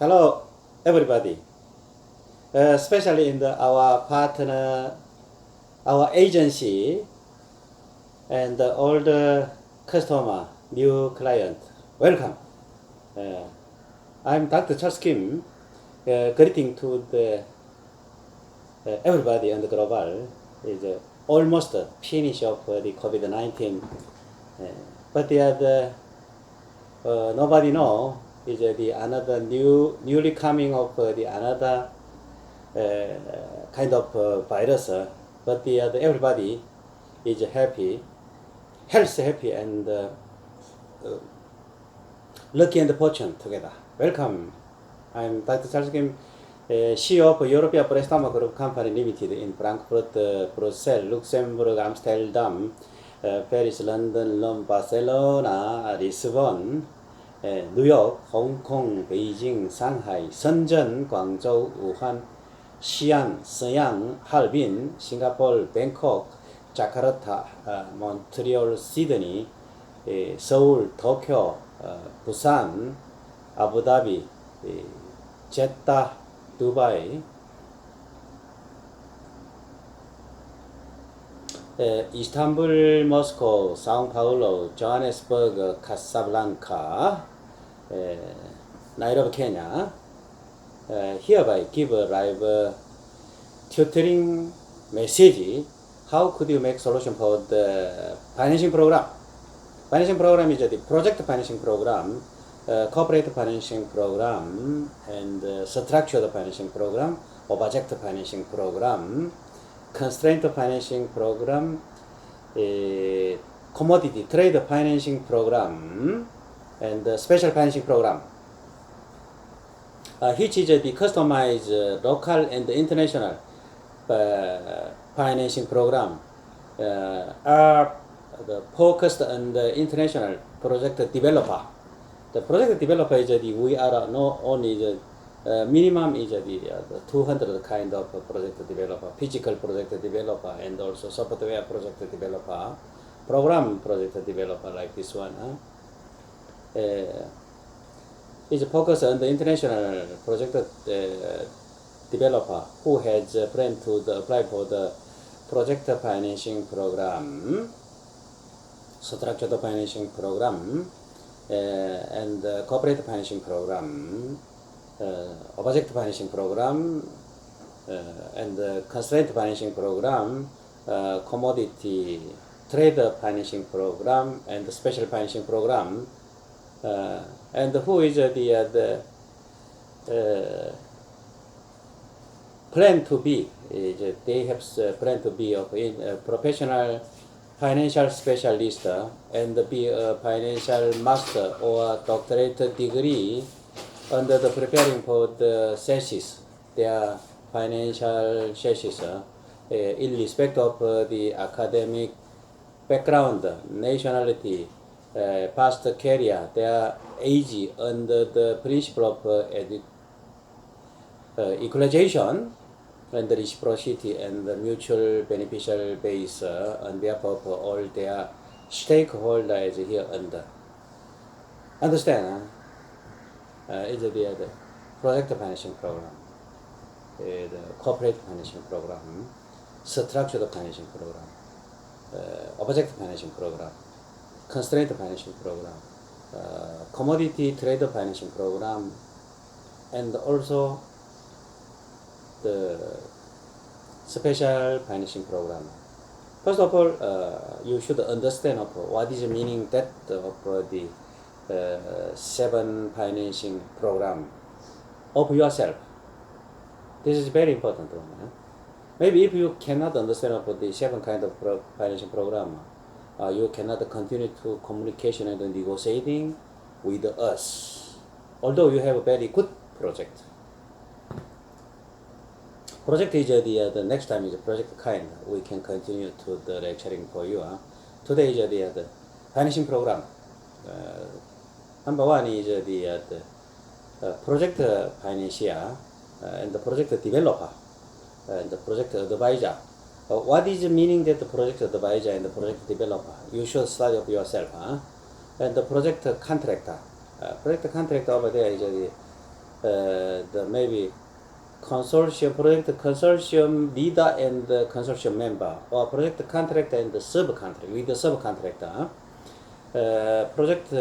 Hello, everybody. Especially in our partner, our agency, and all the customer, new client. Welcome. Uh, I'm Dr. Charles Kim. Greeting to the everybody on the global. Is almost finish of the COVID-19, but nobody know is the another newly coming of the another kind of virus, but everybody is happy, health happy, and lucky and fortune together. Welcome. I'm Dr. Charles Kim, CEO of European Prestama Group Company Limited in Frankfurt, Brussels, Luxembourg, Amsterdam, Paris, London, Rome, Barcelona, Lisbon, 뉴욕, 홍콩, 베이징, 상하이, 선전, 광저우, 우한, 시안, 서양, 할빈, 싱가포르, 뱅콕, 자카르타, 몬트리올, 시드니, 서울, 도쿄, 부산, 아부다비, 제타, 두바이, 이스탄불, 모스코, 사우파울로, 조하네스버그, 카사블랑카, 나이로비, 케냐. Hereby give a live tutoring message. How could you make solution for the financing program? Financing program is the project financing program, corporate financing program, and structured financing program, object financing program, constraint financing program, commodity trade financing program, and special financing program. Which is the customized local and international financing program are focused on the international project developer. The project developer is we are not only the minimum is the 200 kind of project developer, physical project developer, and also software project developer, program project developer like this one. Is focused on the international project developer who has a plan to apply for the project financing program, structured financing program, and corporate financing program, object financing program, and constraint financing program, commodity trade financing program, and special financing program. And who is the plan to be? They have plan to be a professional financial specialist and be a financial master or doctorate degree under the preparing for the thesis, their financial thesis, in respect of the academic background, nationality, past career, their age under the principle of equalization and the reciprocity and the mutual beneficial base on behalf of all their stakeholders here under. Understand? Is the project financing program, the corporate financing program, structured financing program, object financing program, constraint financing program, commodity trade financing program, and also the special financing program. First of all, you should understand of what is the meaning that of the 7 financing program of yourself. This is very important one. Maybe if you cannot understand of the 7 kind of financing program, you cannot continue to communication and negotiating with us, although you have a very good project. Project is the next time is project kind. We can continue to the lecturing for you. Today is the financing program. Number 1 is the project financier and the project developer and the project advisor. What is the meaning that the project advisor and the project developer? You should study of yourself. And the project contractor. Project contractor over there is the maybe consortium, project consortium leader and the consortium member, or project contractor and the subcontractor with the subcontractor. Project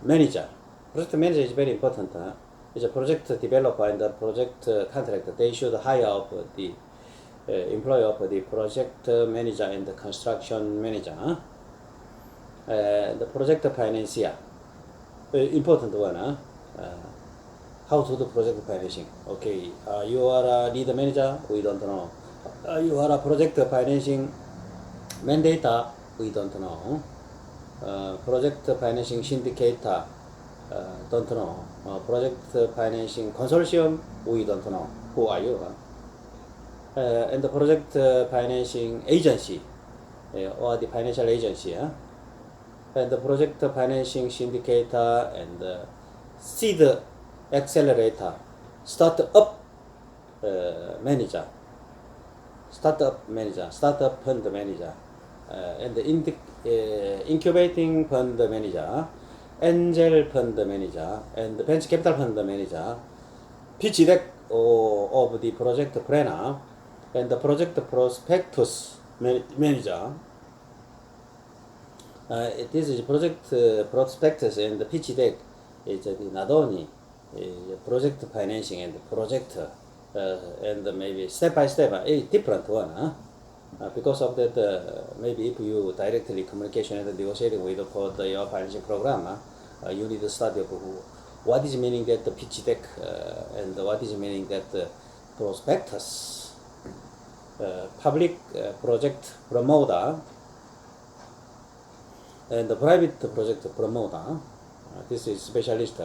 manager. Project manager is very important. It's a project developer and the project contractor. They should hire up the employee of the project manager and the construction manager. The project financier, important one. How to do project financing? Okay, you are a lead manager, we don't know. You are a project financing mandator, we don't know. Project financing syndicator, don't know. Project financing consortium, we don't know. Who are you? And the project financing agency, or the financial agency, and the project financing syndicator and seed accelerator, startup manager, startup fund manager, and the incubating fund manager, angel fund manager, and venture capital fund manager, pitch deck of the project planner, and the project prospectus manager. This is project prospectus and the pitch deck is not only project financing and project and maybe step by step a different one. Because of that, maybe if you directly communication and negotiating with for your financing program, you need to study of what is meaning that the pitch deck and what is meaning that prospectus, public project promoter and the private project promoter. This is specialist.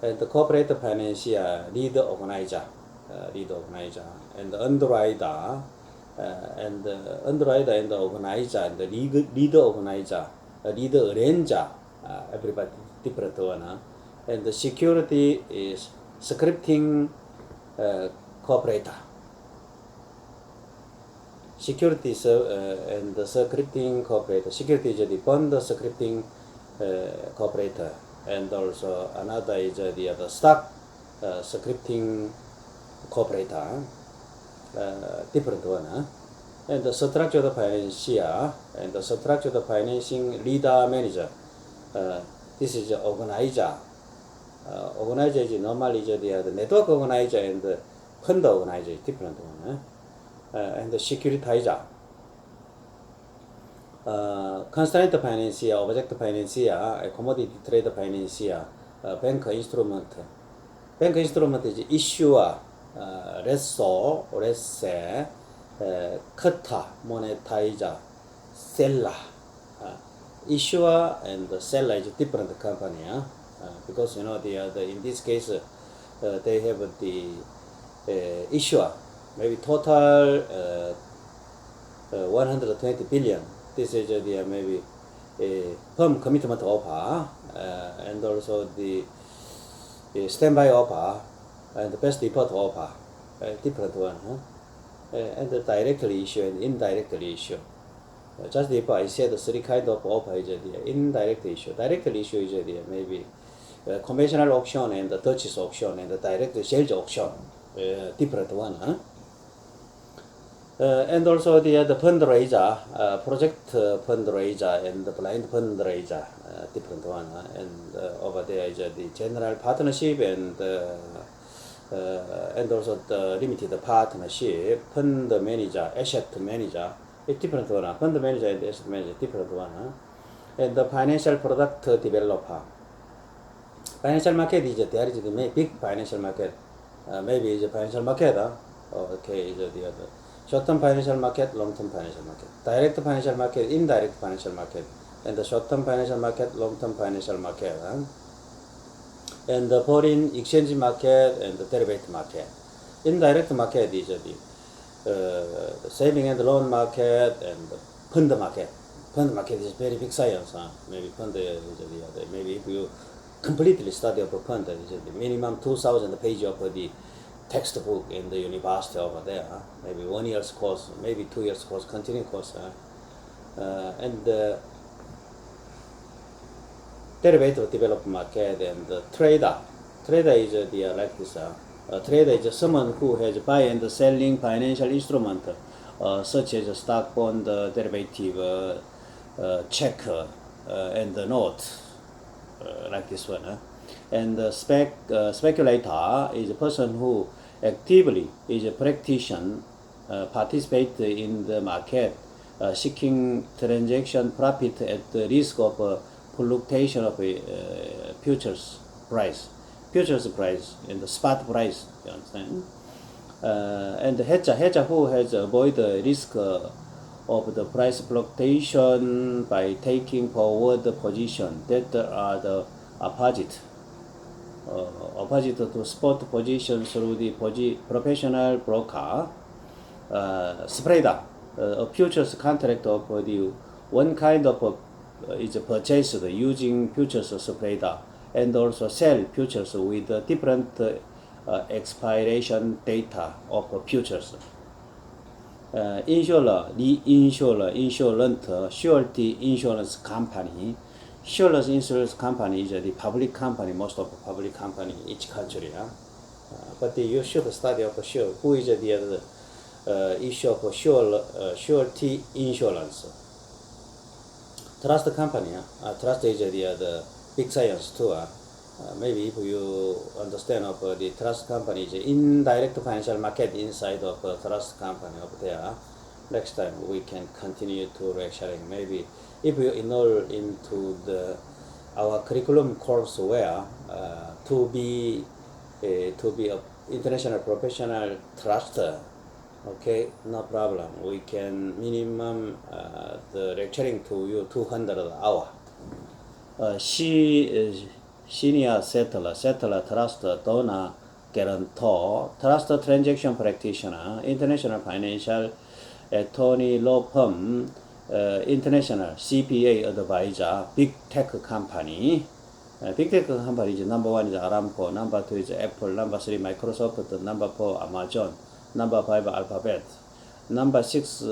And the corporate financier, lead organizer, and the underwriter, and underwriter and the organizer, and the lead organizer, lead arranger, everybody different one. And the security is scripting cooperator. Security and the scripting cooperator. Security is the bond scripting cooperator. And also another is the other stock scripting cooperator, different one. And the structured financier and the structured financing leader manager. This is the organizer. Organizer is normally the network organizer and the fund organizer is different one. And the securitizer. Constraint financier, object financier, commodity trade financier, bank instrument. Bank instrument is issuer, lessor, lessee, cutter, monetizer, seller. Issuer and the seller is different company, because you know in this case they have the issuer, maybe total 120 billion. This is the maybe firm commitment offer, and also the standby offer, and the best effort offer, different one, and the directly issue and indirectly issue. Just if I said three kind of offer is the indirect issue. Direct issue is the maybe conventional auction and the purchase auction and the direct sales auction, different one. And also the fundraiser, project fundraiser and the blind fundraiser, different one. And over there is the general partnership and also the limited partnership, fund manager, asset manager, it's different one. Fund manager and asset manager, different one. And the financial product developer. Financial market is there is the big financial market. Maybe is a financial market. Okay, is the other. Short-term financial market, long-term financial market. Direct financial market, indirect financial market. And the short-term financial market, long-term financial market. And the foreign exchange market and the derivative market. Indirect market is the saving and loan market and the fund market. Fund market is very big science. Maybe fund is the other. Maybe if you completely study of a fund, is the minimum 2,000 pages of the textbook in the university over there, maybe 1 year's course, maybe 2 years course, continuing course, and derivative development market and the trader, Trader is like this. Trader is someone who has buy and selling financial instrument, such as stock, bond, derivative, check, and the note, like this one. And speculator is a person who actively is a practitioner, participate in the market, seeking transaction profit at the risk of fluctuation of futures price. Futures price and the spot price, you understand? And the hedger who has avoided risk of the price fluctuation by taking forward position that are the opposite to spot position through the professional broker. Spreader, a futures contract of the one kind of is purchased using futures spreader, and also sell futures with different expiration data of futures. Insurer, reinsurer, insurant, surety insurance company. Surety insurance company is the public company, most of the public company in each country. But you should study of sure who is the other issue of surety insurance. Trust company, trust is the big science too. Maybe if you understand of the trust company is indirect financial market inside of trust company up there. Next time we can continue to lecturing. Maybe if you enroll into our curriculum course where to be a international professional truster, okay, no problem. We can minimum the lecturing to you 200 hour. Senior settler, trust, donor, guarantor, trust transaction practitioner, international financial attorney, law firm, international CPA advisor, big tech company. Big tech company is number 1 is Aramco, number 2 is Apple, number 3 Microsoft, number 4 Amazon, number 5 Alphabet, number 6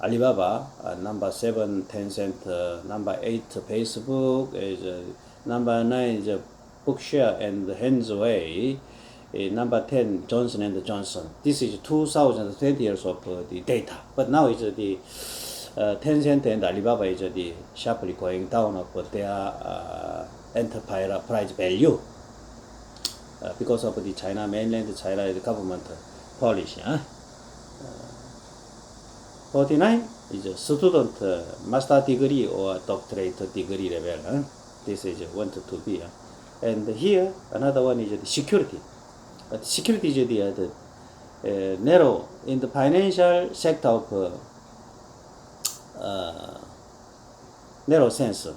Alibaba, number 7 Tencent, number 8 Facebook, is number 9 is Bookshare and Hansway, number 10 Johnson & Johnson. This is 2020 years of the data, but now is the Tencent and Alibaba is the sharply going down of their enterprise value because of the China, mainland China government policy. 49 is a student master degree or doctorate degree level. This is 1 to 2B. And here another one is the security. But security is the narrow in the financial sector of narrow sense,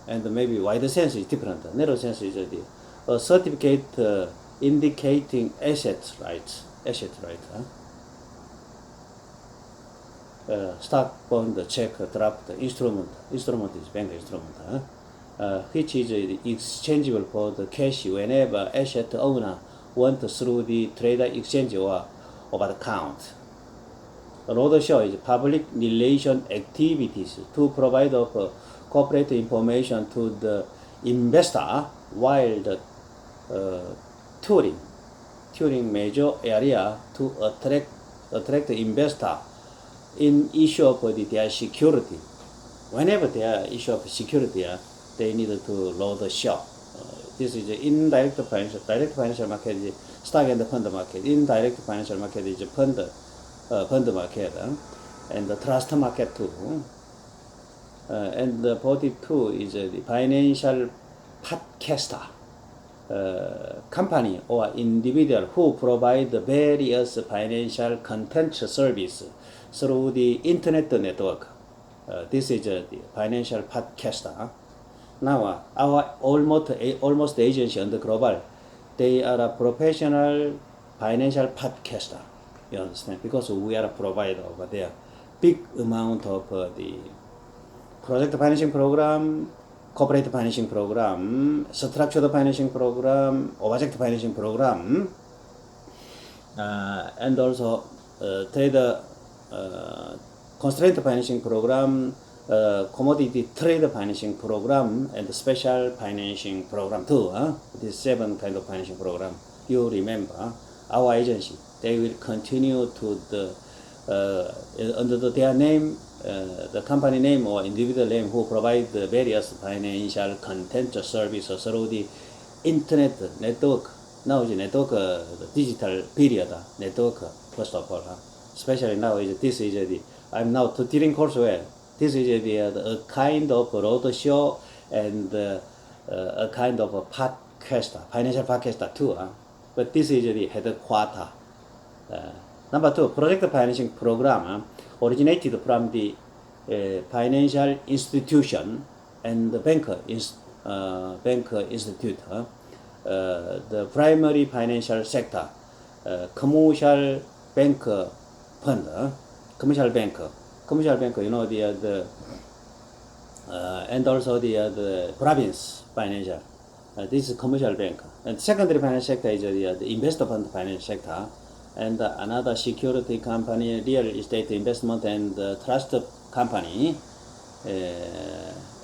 and maybe wider sense is different. Narrow sense is a certificate indicating asset rights. Stock, bond, check, draft, instrument is bank instrument, which is exchangeable for the cash whenever asset owner want through the trader exchange or over the count. Roadshow is public relation activities to provide of corporate information to the investor while the touring major area to attract the investor in issue of their security. Whenever they are issue of security, they need to load the show. This is the indirect financial. Direct financial market is stock and fund market. Indirect financial market is fund market, and the trust market too. And the 42 is the financial podcaster, company or individual who provide various financial content service through the internet network. This is the financial podcaster. Now our almost agency on the global, they are a professional financial podcaster. You understand? Because we are a provider over there. Big amount of the project financing program, corporate financing program, structured financing program, object financing program, and also trader constraint financing program, commodity trade financing program and special financing program too. These 7 kind of financing program. You remember our agency, they will continue to under their name, the company name or individual name who provide the various financial content services through the internet network. Now is network, the digital period network first of all. Especially now this is the I'm now teaching courseware. This is a kind of road show and a kind of a podcast, financial podcast too. But this is the headquarter. Number 2, project financing program originated from the financial institution and the bank institute. The primary financial sector, commercial bank fund, commercial bank, you know, and also the province financial. This is commercial bank. And secondary finance sector is the investor fund finance sector, and another security company, real estate investment and trust company,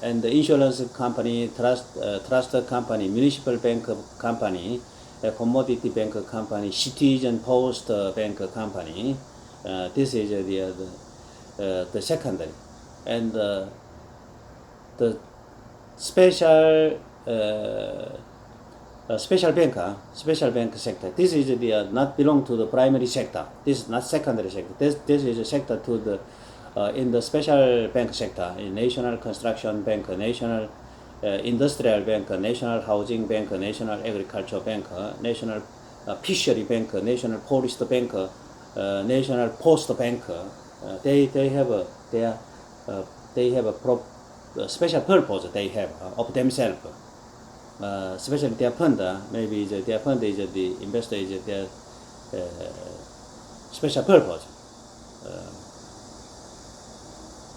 and the insurance company, trust company, municipal bank company, commodity bank company, citizen post bank company. This is the secondary, and the special special bank sector. This is not belong to the primary sector. This is not secondary sector. This is a sector to the in the special bank sector, in national construction bank, national industrial bank, national housing bank, national agriculture bank, national fishery bank, national forest bank, national post bank. They have a special purpose they have of themselves. Especially their fund, maybe their fund is the investor is their special purpose.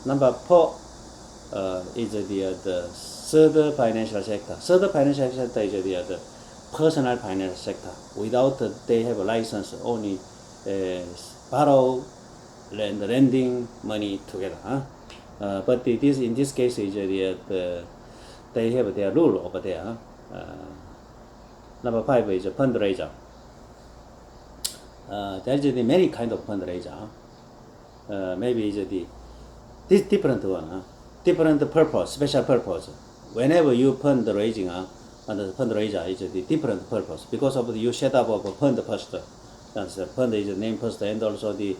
Number 4 is the third financial sector. Third financial sector is the personal financial sector. Without they have a license, only borrow and lending money together. But this in this case is they have their rule over there. Number 5 is a fundraiser. There's many kind of fundraiser. Maybe is this different one, different purpose, special purpose. Whenever you fundraising, and the fundraiser is a different purpose because of you set up of a fund first. That's the fund is the name first, and also the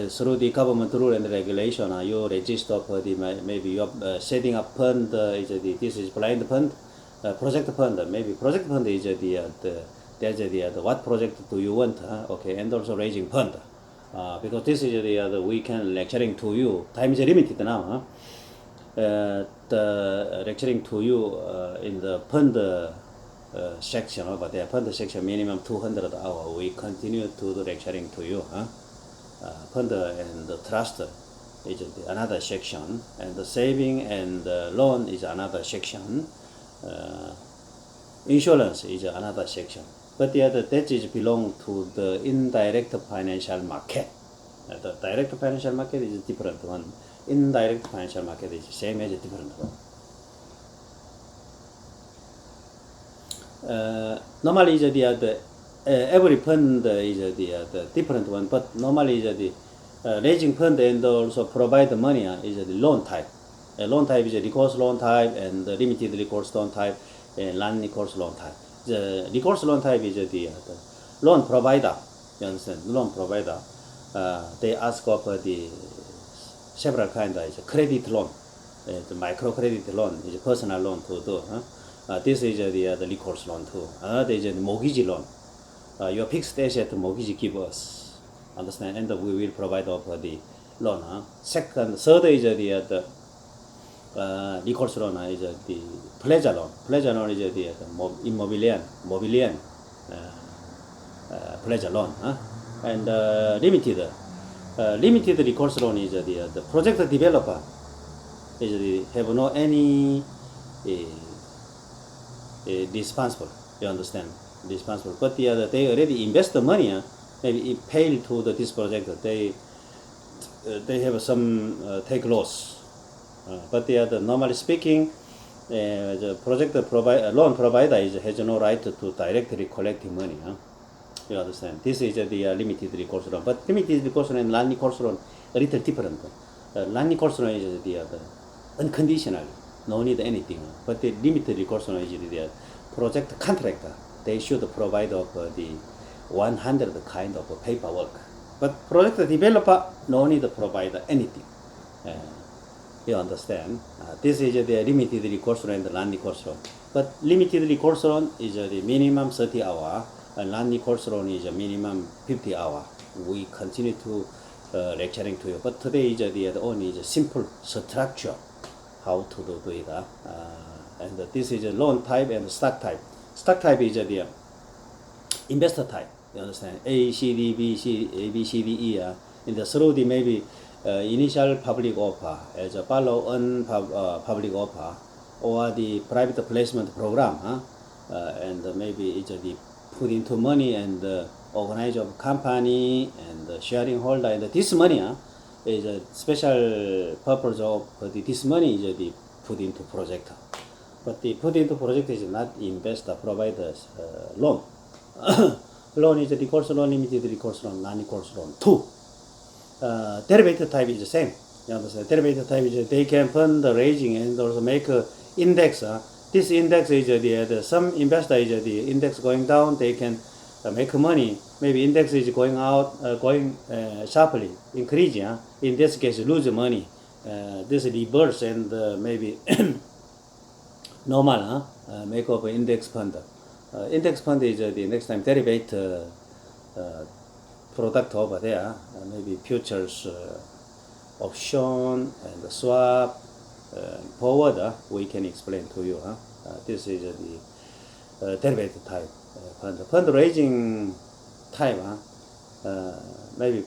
through the government rule and regulation, you register for the maybe you are setting up fund. This is blind fund, project fund. Maybe project fund is there's what project do you want? Okay, and also raising fund. Because this is the weekend lecturing to you. Time is limited now. The lecturing to you in the fund section over there. Fund section minimum 200 hours. We continue to the lecturing to you. Fund and the trust is another section, and the saving and the loan is another section. Insurance is another section. But the other that is belong to the indirect financial market. The direct financial market is a different one. Indirect financial market is the same as a different one. Normally is every fund is the different one, but normally is the raising fund and also provide the money is the loan type. Loan type is a recourse loan type and the limited recourse loan type and non-recourse loan type. The recourse loan type is the loan provider. You understand? Loan provider. They ask for the several kinds of credit loan. The microcredit loan is a personal loan to do. This is the recourse loan too. There is a mortgage loan. Your fixed asset mortgage give us. Understand? And we will provide of the loan. Third is the recourse loan is the pleasure loan. Pleasure loan is the immobilian pleasure loan. And limited recourse loan is the project developer is have no any responsible. You understand? Responsible. But they already invest the money. Maybe it paid to this project. They have some take loss. But normally speaking, the loan provider has no right to directly collect money. You understand? This is the limited recourse loan. But limited recourse loan and non-recourse loan a little different. Non-recourse loan is the unconditional, no need anything. But the limited recourse loan is the project contractor. They should provide of the 100 kind of paperwork. But project developer no need to provide anything. You understand? This is the limited recourse loan and the non-recourse loan. But limited recourse loan is the minimum 30 hour, and non-recourse loan is a minimum 50 hour. We continue to lecturing to you, but today is the only is a simple structure how to do it. And this is a loan type and stock type. Stock type is the investor type. You understand? A, C, D, B, C, A, B, C, D, E. In the through the maybe initial public offer as a follow-on public offer, or the private placement program, and maybe it's the put into money and organize of company and sharing holder, and this money is a special purpose of this money is the put into project. But the put into project is not investor providers loan. Loan is the recourse loan, limited recourse loan, non-recourse loan. Two. Derivative type is the same. You understand? Derivative type is they can fund the raising and also make a index. This index is the some investor is the index going down. They can make money. Maybe index is going out, going sharply, increasing. In this case, lose money. This reverse and maybe normal. Make up index fund. Index fund is the next time derivative product over there. Maybe futures, option, and swap, forward. We can explain to you. This is the derivative type fund. Fundraising type, maybe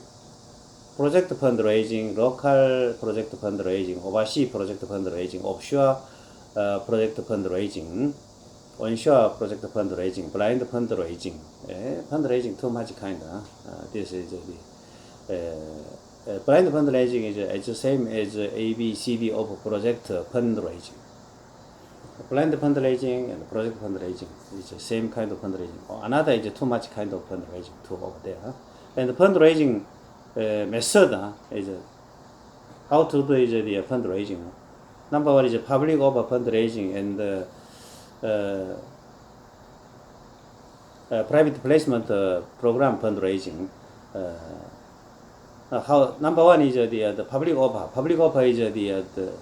project fundraising, local project fundraising, overseas project fundraising, offshore project fundraising, onshore project fundraising, blind fundraising. Fundraising too much kind. This is the blind fundraising is the same as A, B, C, D of project fundraising. Blind fundraising and project fundraising is the same kind of fundraising. Another is too much kind of fundraising too over there. And the fundraising method is how to do is the fundraising. Number one is public offer fundraising and private placement program fundraising. How number one is the public offer. Public offer is the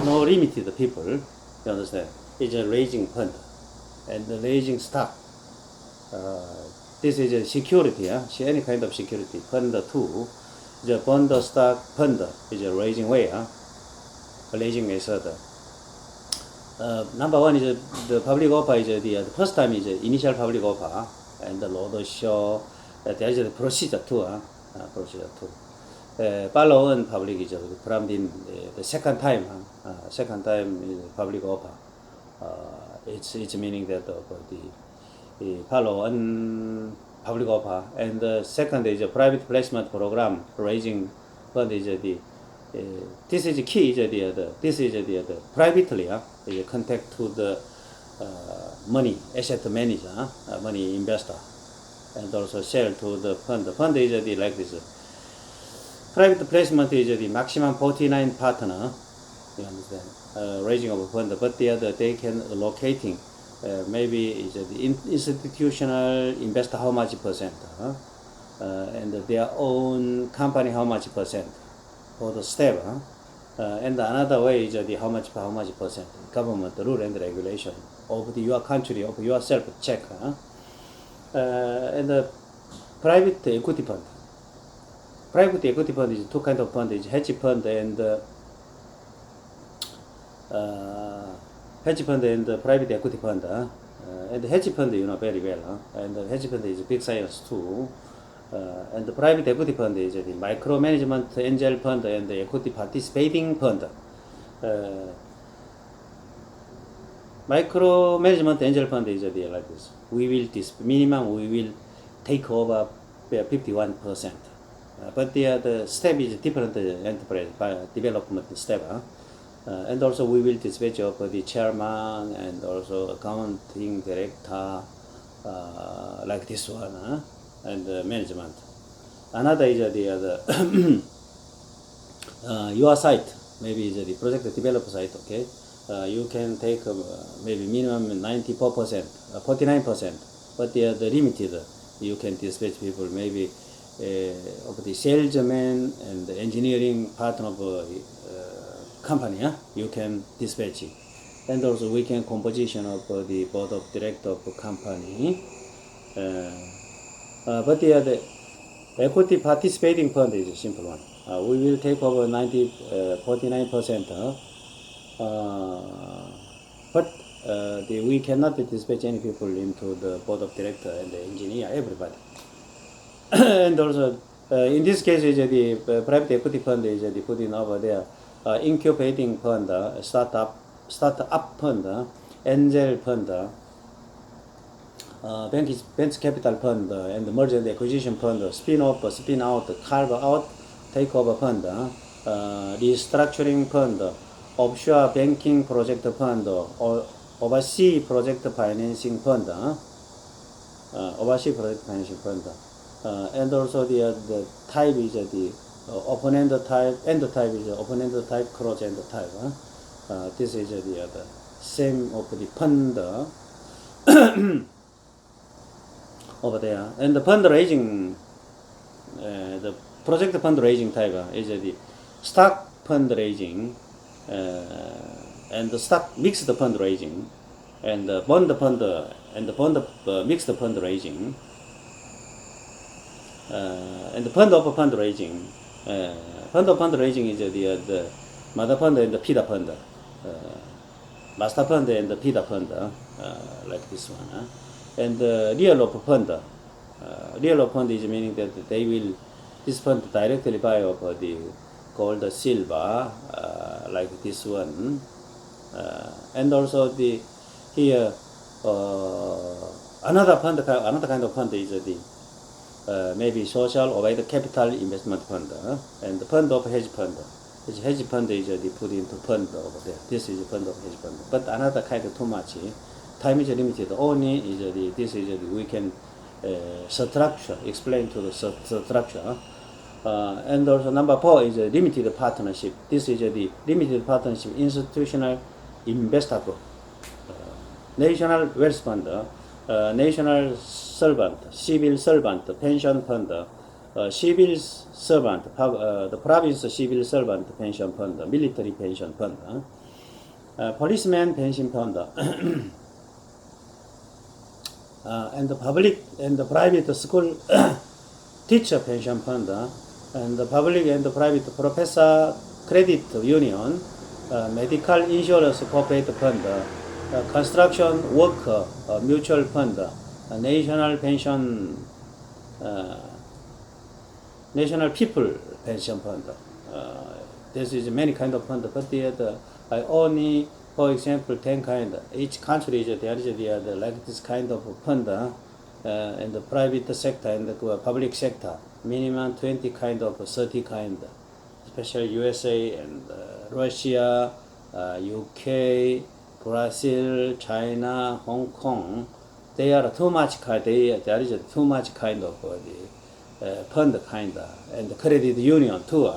no limited people. You understand? It's a raising fund and the raising stock. This is a security. Any kind of security. Fund two. The bond stock fund is a raising way. Raising method. Number one is the public offer is the first time is initial public offer and the road show. There is a procedure too. Procedure too. Follow on public is from the second time. Second time is public offer. It's meaning that the follow on public offer, and the second is a private placement program raising fund is the this is the key is this is the privately is contact to the money asset manager, money investor, and also sell to the fund. The fund is the like this. Private placement is the maximum 49 partner. You understand? Raising of a fund, but they can locating. Maybe is the institutional investor how much percent, and their own company how much percent for the step, and another way is the how much percent government rule and regulation of your country of yourself check, and the private equity fund. Private equity fund is two kind of fund: is hedge fund and private equity fund. And the hedge fund you know very well. And the hedge fund is big science too. And the private equity fund is the micromanagement angel fund and the equity participating fund. Micromanagement angel fund is like this. We will minimum we will take over 51%. But the step is different enterprise development step. And also we will dispatch of the chairman and also accounting director, like this one, and management. Another is the other your site, maybe is the project developer site, okay? You can take maybe minimum 94%, 49%, but the limited, you can dispatch people maybe of the salesman and the engineering partner of company, you can dispatch it. And also we can composition of the board of director of company. But the equity participating fund is a simple one. We will take over 49%, but we cannot dispatch any people into the board of director and the engineer, everybody. And also, in this case, is the private equity fund is put in over there, incubating fund, startup fund, angel fund, venture capital fund, and merger and acquisition fund, spin-off, spin-out, carve-out, takeover fund, restructuring fund, offshore banking project fund, overseas project financing fund, and also the type is the open-end type, end type is open-end type, closed-end type. This is the same of the fund over there. And the fundraising, the project fundraising type is the stock fundraising, and the stock mixed fundraising, and the bond fund, and the bond mixed fundraising, and the fund of fundraising. Fund of fundraising is the mother fund and the feeder fund, master fund and the feeder fund, like this one. And real of fund, real of fund is meaning that they will this fund directly buy of the gold, silver, like this one, and also the here another fund, another kind of fund is the maybe social or the capital investment fund, and the fund of hedge fund. This hedge fund is put into fund over there. This is a fund of hedge fund, but another kind of too much. Time is limited. Only is this is we can structure, explain to the structure. And also number 4 is a limited partnership. This is the limited partnership institutional investor group, national wealth fund, national servant, civil servant, pension fund, civil servant, the province civil servant pension fund, military pension fund, policeman pension fund, and the public and the private school teacher pension fund, and the public and the private professor credit union, medical insurance corporate fund, construction worker mutual fund, national pension, national people pension fund. This is many kind of fund, but I only, for example, 10 kind. Each country is there is like this kind of fund, in the private sector and the public sector. Minimum 20 kind of 30 kind, especially USA and Russia, UK, Brazil, China, Hong Kong. They are too much kind. There is too much kind of the fund kind, and the credit union too.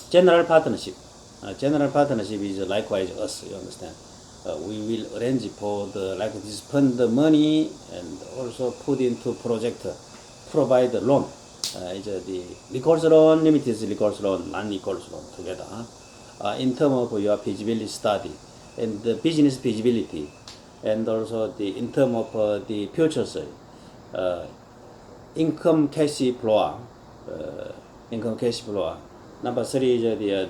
General partnership. General partnership is likewise us. You understand? We will arrange for the like this fund money and also put into project, provide loan. Is the recourse loan, limited recourse loan, non-recourse loan together. In terms of your feasibility study and the business feasibility, and also in terms of the futures, income cash flow, income cash flow. Number 3 is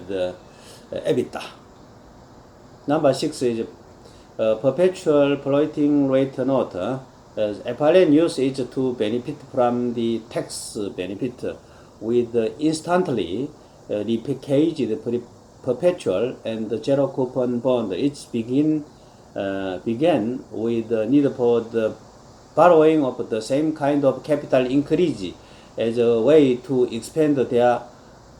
the EBITDA. Number 6 is perpetual floating rate note. FRN use is to benefit from the tax benefit with instantly repackaged perpetual and zero coupon bond. It began with the need for the borrowing of the same kind of capital increase as a way to expand their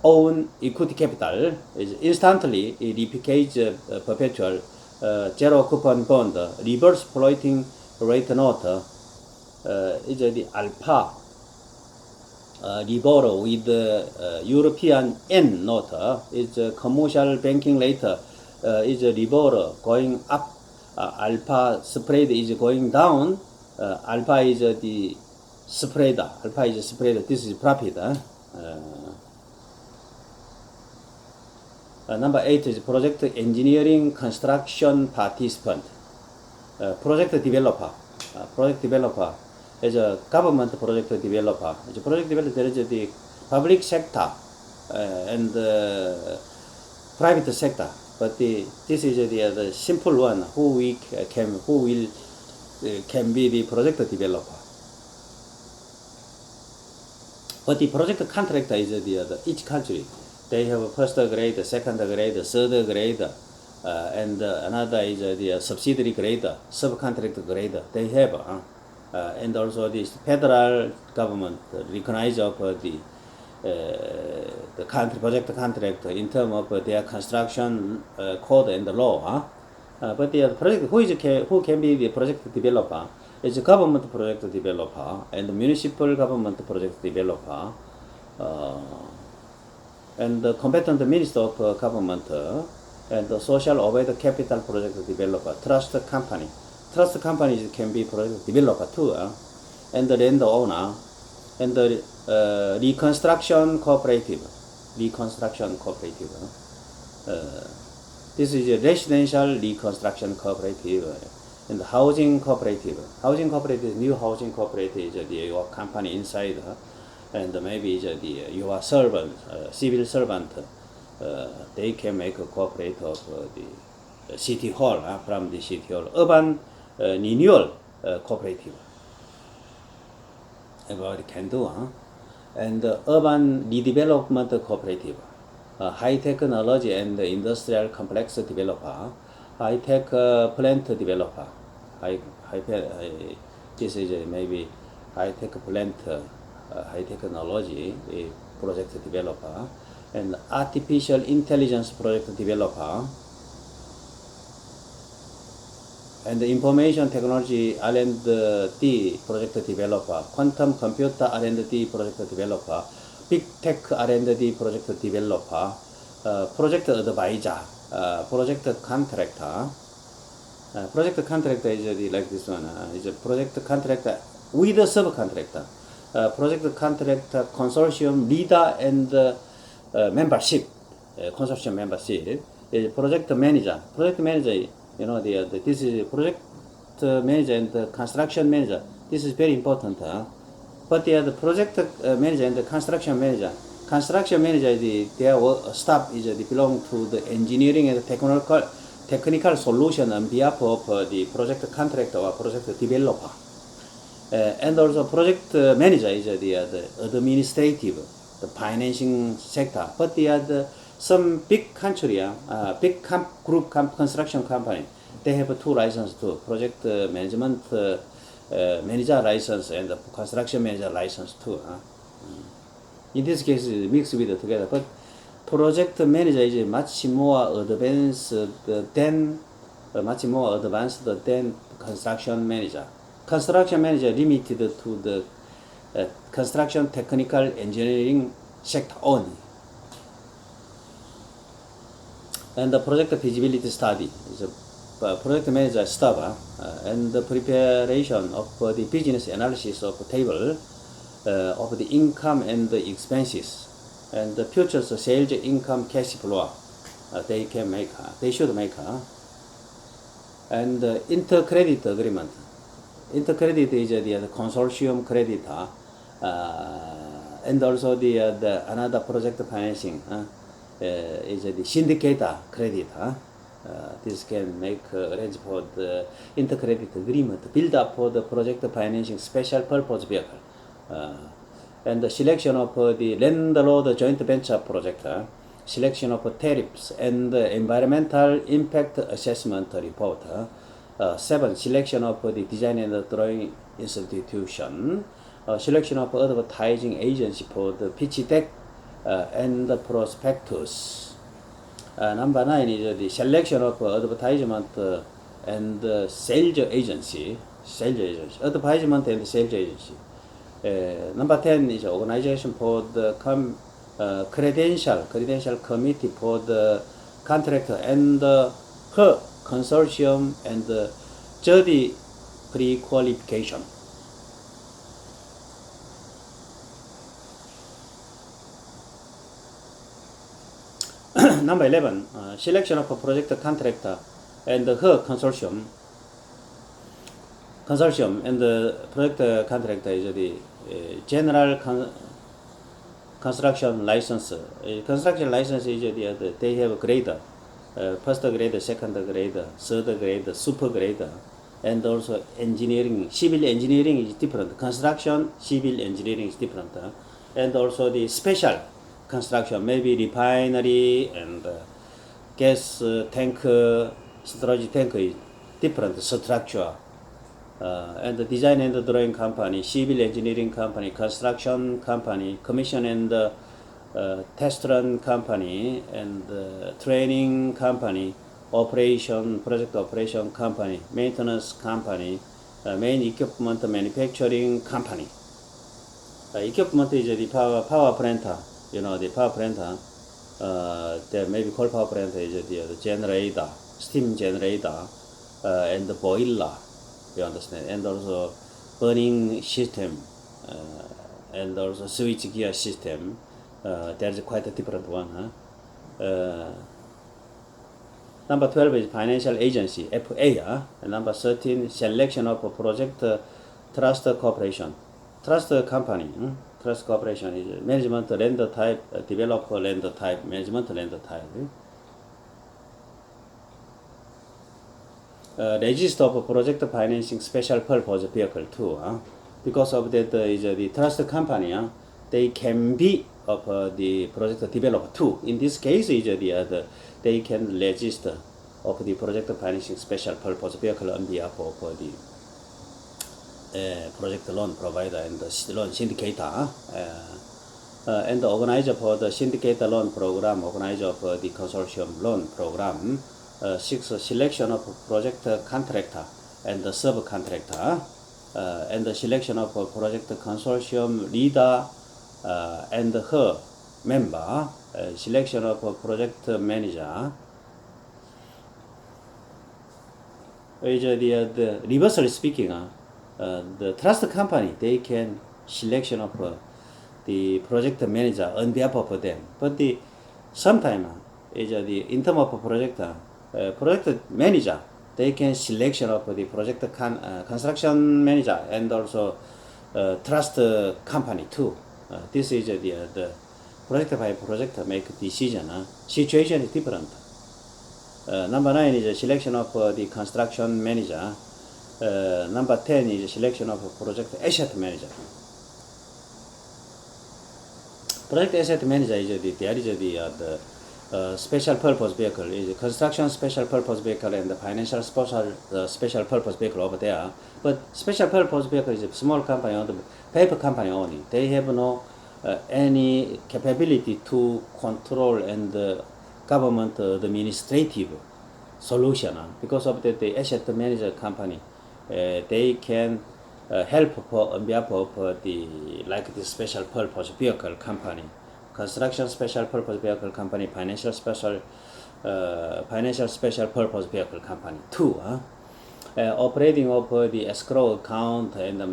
own equity capital is instantly replicates perpetual zero coupon bond reverse floating rate note is the alpha Libor with European N note is commercial banking rate is Libor going up, alpha spread is going down, alpha is the spread, alpha is spread, this is profit. Number 8 is project engineering construction participant, project developer is a government project developer. As a project developer, there is the public sector and private sector. But this is the simple one who can be the project developer. But the project contractor is each country. They have first grade, second grade, third grade, and another is the subsidiary grade, subcontract grade. They have. And also the federal government recognize of the country project contract in terms of their construction code and the law. But the project who can be the project developer is a government project developer and municipal government project developer and the competent minister of government and the social overhead capital project developer, trust company. Trust companies can be project developer too, and the landowner, and the reconstruction cooperative. This is a residential reconstruction cooperative and housing cooperative. Housing cooperative, new housing cooperative is your company inside, and maybe is your servant, civil servant. They can make a cooperative of the city hall from the city hall. Urban renewal cooperative. Everybody can do, and urban redevelopment cooperative, high technology and industrial complex developer, high tech plant developer, this is maybe high tech plant, high technology project developer, and artificial intelligence project developer, and the information technology R&D project developer, quantum computer R&D project developer, big tech R&D project developer, project advisor, project contractor. Project contractor is like this one. Is a project contractor with a subcontractor. Project contractor consortium leader and membership. Consortium membership is project manager. Project manager. This is project manager and the construction manager. This is very important. But the project manager and the construction manager their staff belong to the engineering and technical solution on behalf of the project contractor or project developer. And also project manager is the administrative, the financing sector. But some big country, big construction company, they have two licenses too, project management manager license and the construction manager license too. In this case, it's mixed with together, but project manager is much more advanced than construction manager. Construction manager limited to the construction technical engineering sector only. And the project feasibility study is a project manager staff and the preparation of the business analysis of table of the income and the expenses and the future sales income cash flow they should make. And intercredit agreement. Intercredit is the consortium creditor and also the another project financing. Is the syndicator credit. This can make arrange for the intercredit agreement, build up for the project financing special purpose vehicle, and the selection of the landlord joint venture project, selection of tariffs and the environmental impact assessment report, 7. Selection of the design and drawing institution. Selection of advertising agency for the pitch deck and the prospectus. Number 9 is the selection of advertisement and sales agency. Advertisement and sales agency. Number 10 is organization for the credential committee for the contractor and her consortium and jury pre-qualification. Number 11, selection of a project contractor and her consortium and the project contractor is the general construction license. Construction license is they have a grade, first grade, second grade, third grade, super grade, and also engineering. Civil engineering is different. Construction, civil engineering is different, and also the special construction, maybe refinery and gas tank, storage tank is different structure. And the design and the drawing company, civil engineering company, construction company, commission and test run company, and training company, project operation company, maintenance company, main equipment manufacturing company. Equipment is the power plant. The power plant, there may be called power plant is the generator, steam generator, and the boiler, you understand, and also burning system, and also switch gear system. There's quite a different one. Number 12 is financial agency, FA. And number 13, selection of a project trust corporation, trust company. Trust corporation is management lender type, developer lender type, management lender type. Register of project financing special purpose vehicle too. Because of that is the trust company. They can be of the project developer too. In this case, is they can register of the project financing special purpose vehicle on behalf of the project loan provider and the loan syndicator, and the organizer for the syndicator loan program, organizer of the consortium loan program. 6. Selection of project contractor and the subcontractor, and the selection of project consortium leader and her member. Selection of project manager. The reversely speaking, the trust company, they can selection of the project manager on behalf of them. But sometimes in terms of project manager, they can selection of the project construction manager and also trust company too. This is the project by project make decision. Situation is different. Number 9 is selection of the construction manager. Number 10 is selection of project asset manager. Project asset manager is the special purpose vehicle is construction special purpose vehicle and the financial special purpose vehicle over there. But special purpose vehicle is a small company or the paper company only. They have no any capability to control and government administrative solution. Because of that, the asset manager company, they can help on behalf of the special purpose vehicle company, construction special purpose vehicle company, financial special purpose vehicle company too. Operating of the escrow account and the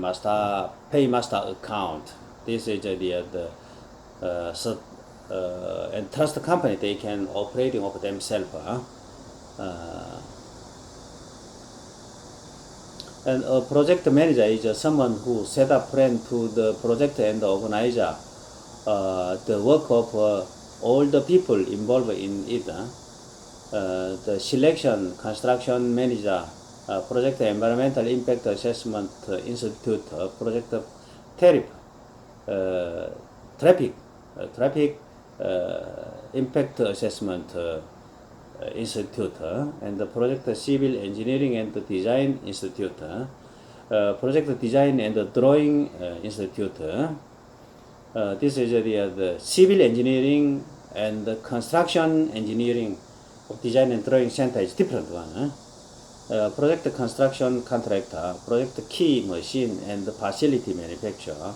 paymaster account. This is and trust company, they can operating of themselves. And a project manager is someone who set up plan to the project and the organizer the work of all the people involved in it. The selection, construction manager, project environmental impact assessment institute, project tariff, traffic impact assessment, Institute and the Project Civil Engineering and Design Institute, Project Design and Drawing Institute. This is the Civil Engineering and the Construction Engineering of Design and Drawing Center is different one. Project Construction Contractor, Project Key Machine and Facility Manufacturer,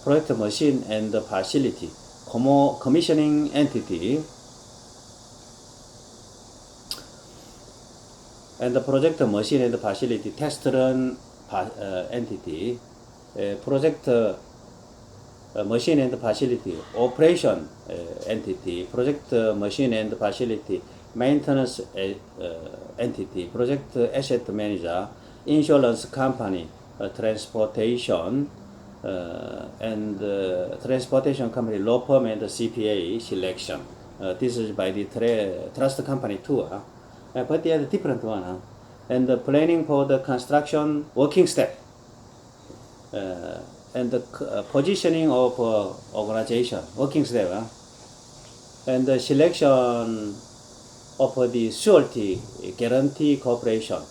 Project Machine and Facility Commissioning Entity, and the Project Machine and Facility Test Run Entity, Project Machine and Facility Operation Entity, Project Machine and Facility Maintenance Entity, Project Asset Manager, Insurance Company, Transportation, and Transportation Company Law Firm and CPA Selection. This is by the trust company too, but they are the different one. And the planning for the construction working staff, and the positioning of organization working staff, and the selection of the surety guarantee corporation,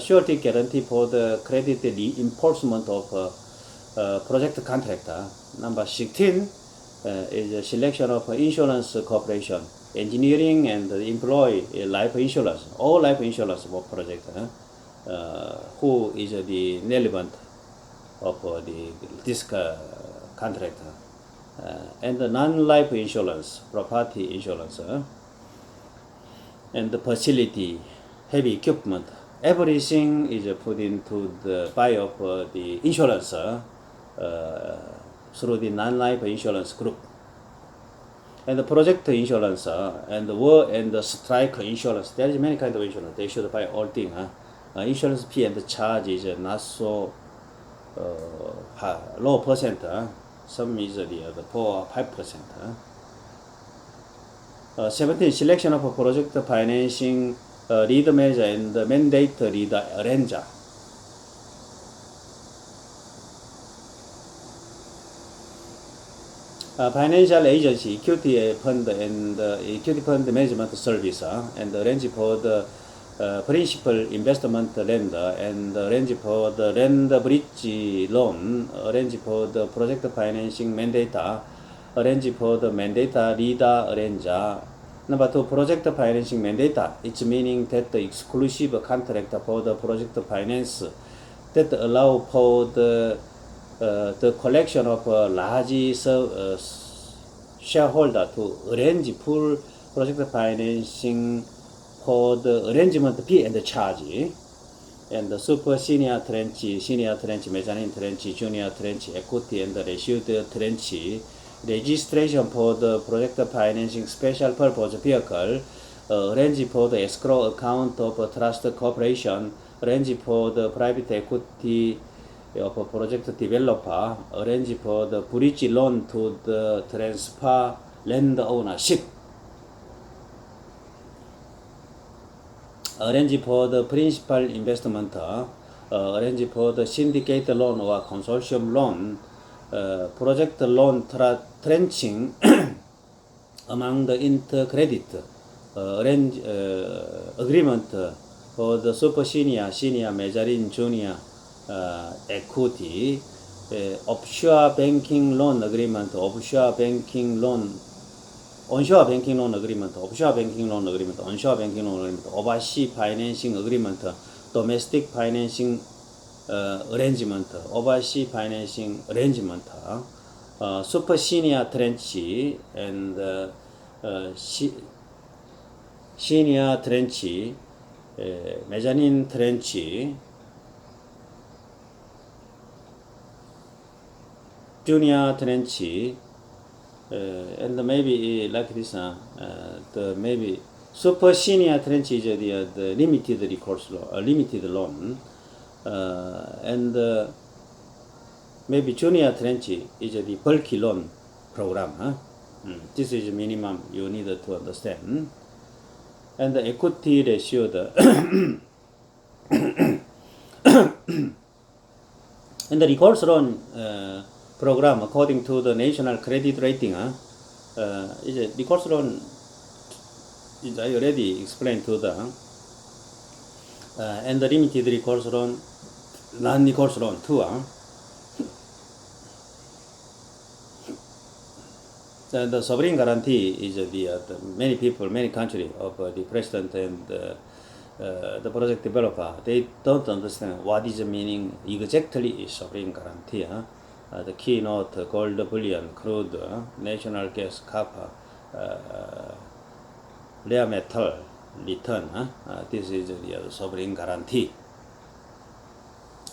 surety guarantee for the credit reinforcement of project contractor. Number 16 is a selection of insurance corporation, engineering and employee life insurance, all life insurance for project, who is the relevant of this contractor, and the non-life insurance, property insurance, and the facility, heavy equipment, everything is put into the buy of the insurance through the non-life insurance group. And the project insurance and the war and the strike insurance, there is many kinds of insurance. They should buy all things. Insurance fee and the charge is not so low percent. Some is the 4 or 5%. 17. Selection of a project financing lead manager and the mandate lead arranger. Financial agency, equity fund and equity fund management service, and arrange for the principal investment lender, and arrange for the land bridge loan, arrange for the project financing mandator, arrange for the mandator leader arranger. Number 2, project financing mandator. It's meaning that the exclusive contract for the project finance that allow for the collection of large shareholder to arrange full project financing for the arrangement fee and the charge, and the super senior tranche, mezzanine tranche, junior tranche, equity and the ratio tranche, registration for the project financing special purpose vehicle, arrange for the escrow account of trust corporation, arrange for the private equity of a project developer, arrange for the bridge loan to the transfer land ownership, arrange for the principal investment, arrange for the syndicate loan or consortium loan, project loan trenching among the intercredit, arrange agreement for the super senior, mezzanine, junior, equity, offshore banking loan agreement, offshore banking loan, onshore banking loan agreement, offshore banking loan agreement, onshore banking loan agreement, overseas financing agreement, domestic financing arrangement, overseas financing arrangement, super senior tranche and senior tranche, mezzanine tranche, junior tranche, and maybe like this, the maybe super senior tranche is the limited recourse loan, limited loan, and maybe junior tranche is the bulky loan program. This is minimum you need to understand. And the equity ratio, the and the recourse loan program according to the national credit rating, is a recourse loan I already explained to the and the limited recourse loan, non-recourse loan too. The sovereign guarantee is the many people, many countries of the president and the project developer, they don't understand what is the meaning exactly is sovereign guarantee. The keynote, gold bullion, crude, national gas, copper, rare metal return. This is the sovereign guarantee.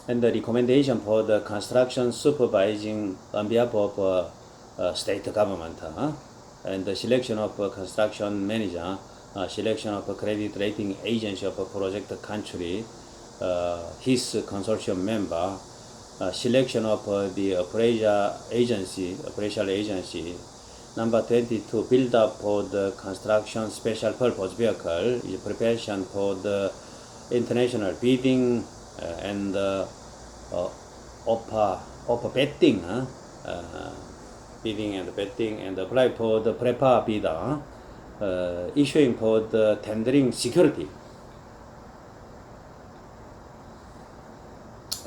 And the recommendation for the construction supervising on behalf of state government, and the selection of construction manager, selection of a credit rating agency of a project country, his consortium member, selection of the appraisal agency. Number 22, build up for the construction special purpose vehicle, is preparation for the international bidding and offer betting, bidding and betting, and apply for the prepare bidder, issuing for the tendering security,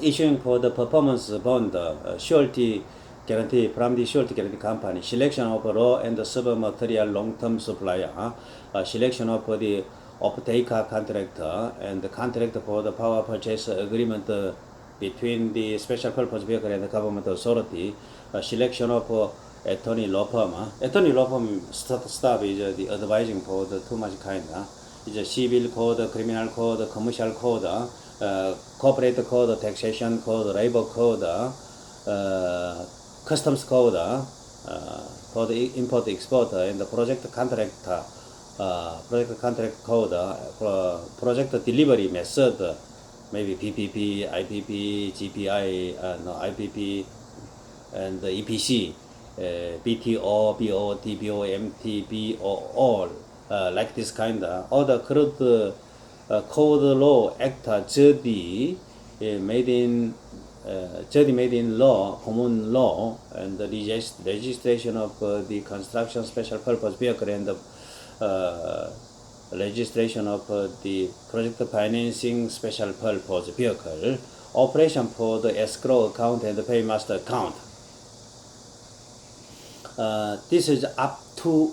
issuing for the performance bond, surety guarantee from the surety guarantee company, selection of raw and silver material long-term supplier, selection of the off-taker contractor, and the contract for the power purchase agreement between the special purpose vehicle and the government authority, selection of attorney law firm. Attorney law firm staff is the advising for the too much kind. Is a civil code, criminal code, commercial code, corporate code, taxation code, labor code, customs code, for the import export, and the project contract code, project delivery method, maybe PPP, IPP, GPI, IPP, and the EPC, BTO, BOT, BOMT, BO, like this kind of all the crude code law act JD made in law, common law, and the registration of the construction special purpose vehicle, and the registration of the project financing special purpose vehicle, operation for the escrow account and the paymaster account. This is up to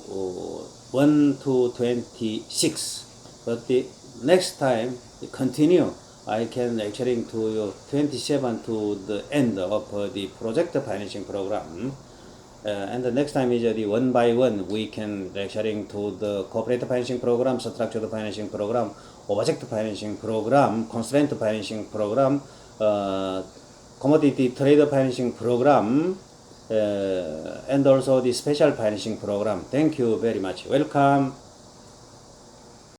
1 to 26, but the next time we continue, I can lecturing to you 27 to the end of the project financing program. And the next time is the one by one we can lecturing to the corporate financing program, structured financing program, object financing program, constraint financing program, commodity trade financing program, and also the special financing program. Thank you very much. Welcome.